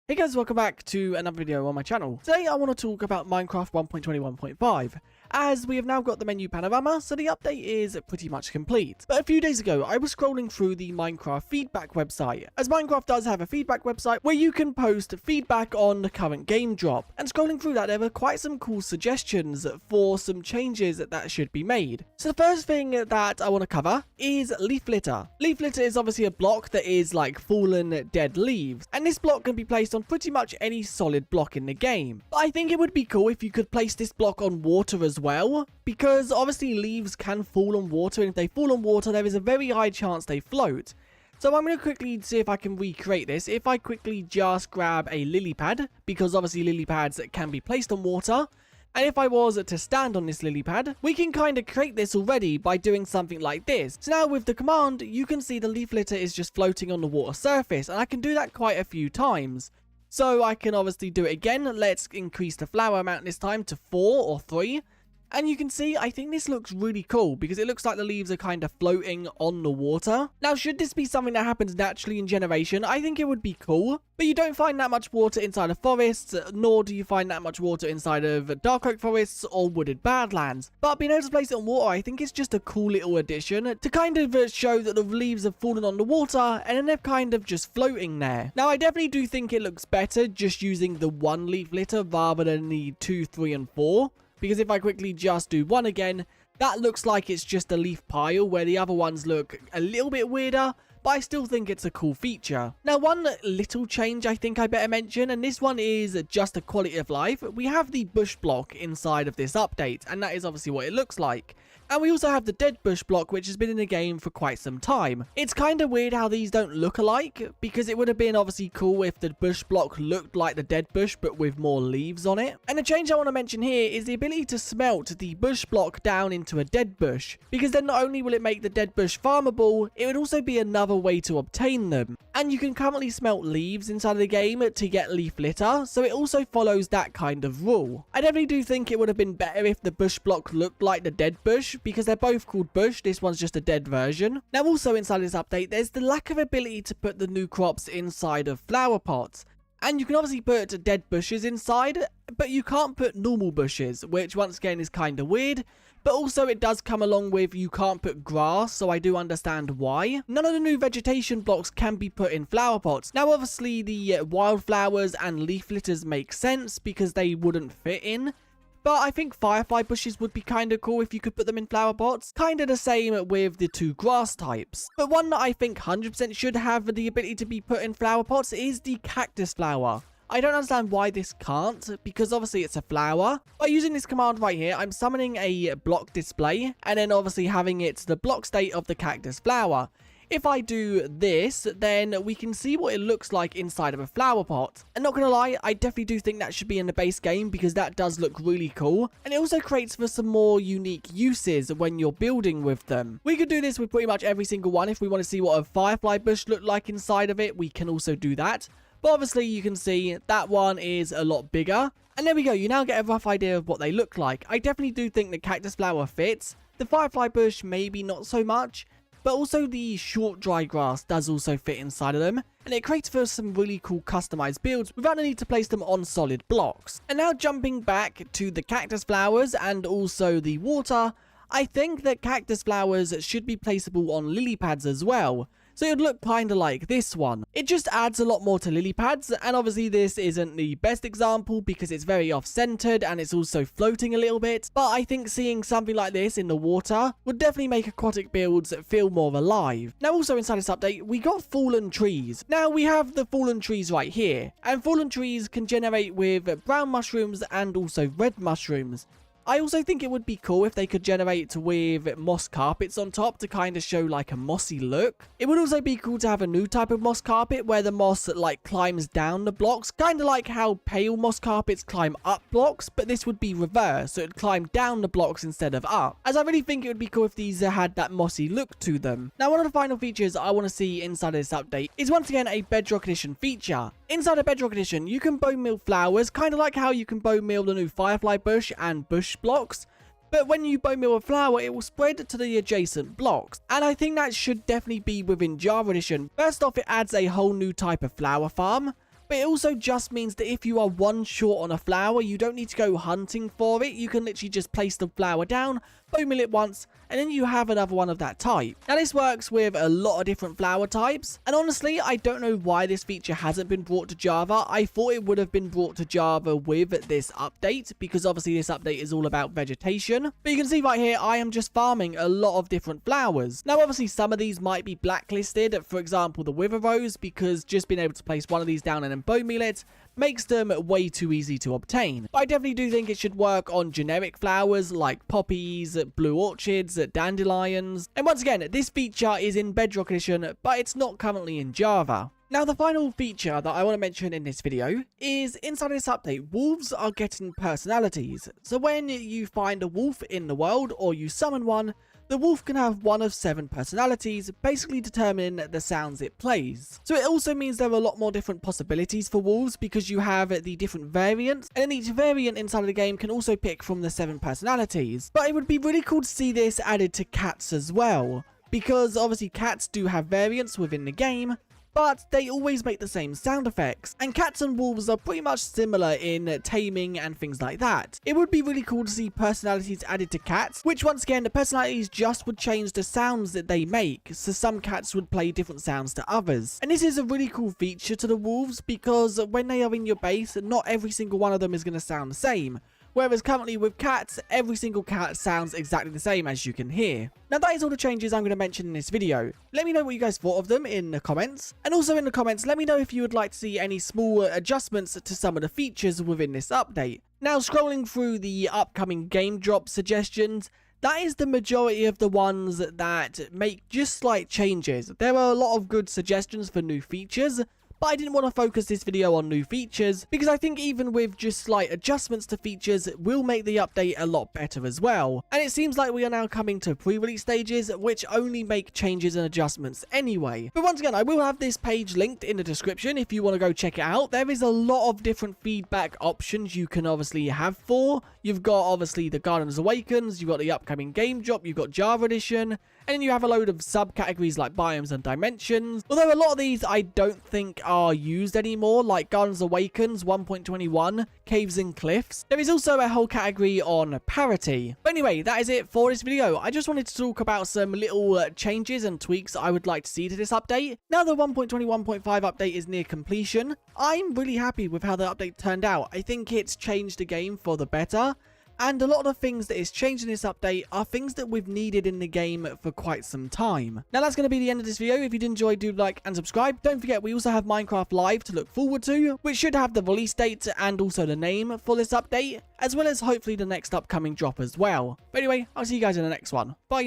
Hey guys, welcome back to another video on my channel. Today I want to talk about Minecraft 1.21.5, as we have now got the menu panorama, so the update is pretty much complete. But a few days ago, I was scrolling through the Minecraft feedback website, as Minecraft does have a feedback website where you can post feedback on the current game drop. And scrolling through that, there were quite some cool suggestions for some changes that should be made. So the first thing that I want to cover is leaf litter. Leaf litter is obviously a block that is like fallen dead leaves, and this block can be placed on pretty much any solid block in the game. But I think it would be cool if you could place this block on water as well, because obviously leaves can fall on water, and if they fall on water there is a very high chance they float. So I'm going to quickly see if I can recreate this. If I quickly just grab a lily pad, because obviously lily pads can be placed on water, and if I was to stand on this lily pad, we can kind of create this already by doing something like this. So now with the command, you can see the leaf litter is just floating on the water surface, and I can do that quite a few times. So I can obviously do it again. Let's increase the flower amount this time to 4 or 3. And you can see, I think this looks really cool because it looks like the leaves are kind of floating on the water. Now, should this be something that happens naturally in generation, I think it would be cool. But you don't find that much water inside of forests, nor do you find that much water inside of dark oak forests or wooded badlands. But being able to place it on water, I think it's just a cool little addition to kind of show that the leaves have fallen on the water and then they're kind of just floating there. Now, I definitely do think it looks better just using the 1 leaf litter rather than the 2, 3, and 4. Because if I quickly just do 1 again, that looks like it's just a leaf pile, where the other ones look a little bit weirder, but I still think it's a cool feature. Now, one little change I think I better mention, and this one is just a quality of life. We have the bush block inside of this update, and that is obviously what it looks like. And we also have the dead bush block, which has been in the game for quite some time. It's kind of weird how these don't look alike, because it would have been obviously cool if the bush block looked like the dead bush, but with more leaves on it. And the change I want to mention here is the ability to smelt the bush block down into a dead bush, because then not only will it make the dead bush farmable, it would also be another way to obtain them. And you can currently smelt leaves inside of the game to get leaf litter, so it also follows that kind of rule. I definitely do think it would have been better if the bush block looked like the dead bush, because they're both called bush. This one's just a dead version. Now, also inside this update, there's the lack of ability to put the new crops inside of flower pots. And you can obviously put dead bushes inside, but you can't put normal bushes, which once again is kind of weird. But also it does come along with you can't put grass, so I do understand why. None of the new vegetation blocks can be put in flower pots. Now obviously the wildflowers and leaf litters make sense because they wouldn't fit in. But I think firefly bushes would be kind of cool if you could put them in flower pots. Kind of the same with the 2 grass types. But one that I think 100% should have the ability to be put in flower pots is the cactus flower. I don't understand why this can't, because obviously it's a flower. By using this command right here, I'm summoning a block display, and then obviously having it the block state of the cactus flower. If I do this, then we can see what it looks like inside of a flower pot. And not gonna lie, I definitely do think that should be in the base game because that does look really cool. And it also creates for some more unique uses when you're building with them. We could do this with pretty much every single one. If we want to see what a firefly bush looked like inside of it, we can also do that. But obviously you can see that one is a lot bigger. And there we go, you now get a rough idea of what they look like. I definitely do think the cactus flower fits. The firefly bush maybe not so much. But also the short dry grass does also fit inside of them, and it creates for some really cool customized builds without the need to place them on solid blocks. And now jumping back to the cactus flowers and also the water, I think that cactus flowers should be placeable on lily pads as well. So it would look kind of like this one. It just adds a lot more to lily pads, and obviously this isn't the best example because it's very off-centered and it's also floating a little bit. But I think seeing something like this in the water would definitely make aquatic builds feel more alive. Now also inside this update, we got fallen trees. Now we have the fallen trees right here, and fallen trees can generate with brown mushrooms and also red mushrooms. I also think it would be cool if they could generate with moss carpets on top to kind of show like a mossy look. It would also be cool to have a new type of moss carpet where the moss like climbs down the blocks, kind of like how pale moss carpets climb up blocks, but this would be reversed, so it would climb down the blocks instead of up. As I really think it would be cool if these had that mossy look to them. Now one of the final features I want to see inside of this update is once again a Bedrock Edition feature. Inside of Bedrock Edition, you can bone meal flowers, kind of like how you can bone meal the new firefly bush and bush blocks. But when you bone meal a flower, it will spread to the adjacent blocks. And I think that should definitely be within Jar Edition. First off, it adds a whole new type of flower farm. But it also just means that if you are one short on a flower, you don't need to go hunting for it. You can literally just place the flower down, bone meal it once, and then you have another one of that type. Now this works with a lot of different flower types, and honestly I don't know why this feature hasn't been brought to Java. I thought it would have been brought to Java with this update, because obviously this update is all about vegetation. But you can see right here I am just farming a lot of different flowers. Now obviously some of these might be blacklisted, for example the wither rose, because just being able to place one of these down and then bone meal it makes them way too easy to obtain. But I definitely do think it should work on generic flowers like poppies, blue orchids, dandelions. And once again, this feature is in Bedrock Edition, but it's not currently in Java. Now the final feature that I want to mention in this video is inside this update, wolves are getting personalities. So when you find a wolf in the world or you summon one, the wolf can have one of 7 personalities, basically determining the sounds it plays. So it also means there are a lot more different possibilities for wolves, because you have the different variants, and then each variant inside of the game can also pick from the 7 personalities. But it would be really cool to see this added to cats as well, because obviously cats do have variants within the game, but they always make the same sound effects, and cats and wolves are pretty much similar in taming and things like that. It would be really cool to see personalities added to cats, which once again the personalities just would change the sounds that they make, so some cats would play different sounds to others. And this is a really cool feature to the wolves, because when they are in your base, not every single one of them is going to sound the same. Whereas currently with cats, every single cat sounds exactly the same, as you can hear. Now that is all the changes I'm going to mention in this video. Let me know what you guys thought of them in the comments. And also in the comments, let me know if you would like to see any small adjustments to some of the features within this update. Now scrolling through the upcoming game drop suggestions, that is the majority of the ones that make just slight changes. There are a lot of good suggestions for new features, but I didn't want to focus this video on new features, because I think even with just slight adjustments to features, it will make the update a lot better as well. And it seems like we are now coming to pre-release stages, which only make changes and adjustments anyway. But once again, I will have this page linked in the description if you want to go check it out. There is a lot of different feedback options you can obviously have for. You've got obviously the Gardens Awakens, you've got the upcoming game drop, you've got Java Edition, and then you have a load of subcategories like biomes and dimensions. Although a lot of these I don't think are used anymore, like Gardens Awakens 1.21, Caves and Cliffs. There is also a whole category on parity. But anyway, that is it for this video. I just wanted to talk about some little changes and tweaks I would like to see to this update. Now the 1.21.5 update is near completion. I'm really happy with how the update turned out. I think it's changed the game for the better. And a lot of the things that is changed in this update are things that we've needed in the game for quite some time. Now that's going to be the end of this video. If you did enjoy, do like and subscribe. Don't forget we also have Minecraft Live to look forward to, which should have the release date and also the name for this update, as well as hopefully the next upcoming drop as well. But anyway, I'll see you guys in the next one. Bye.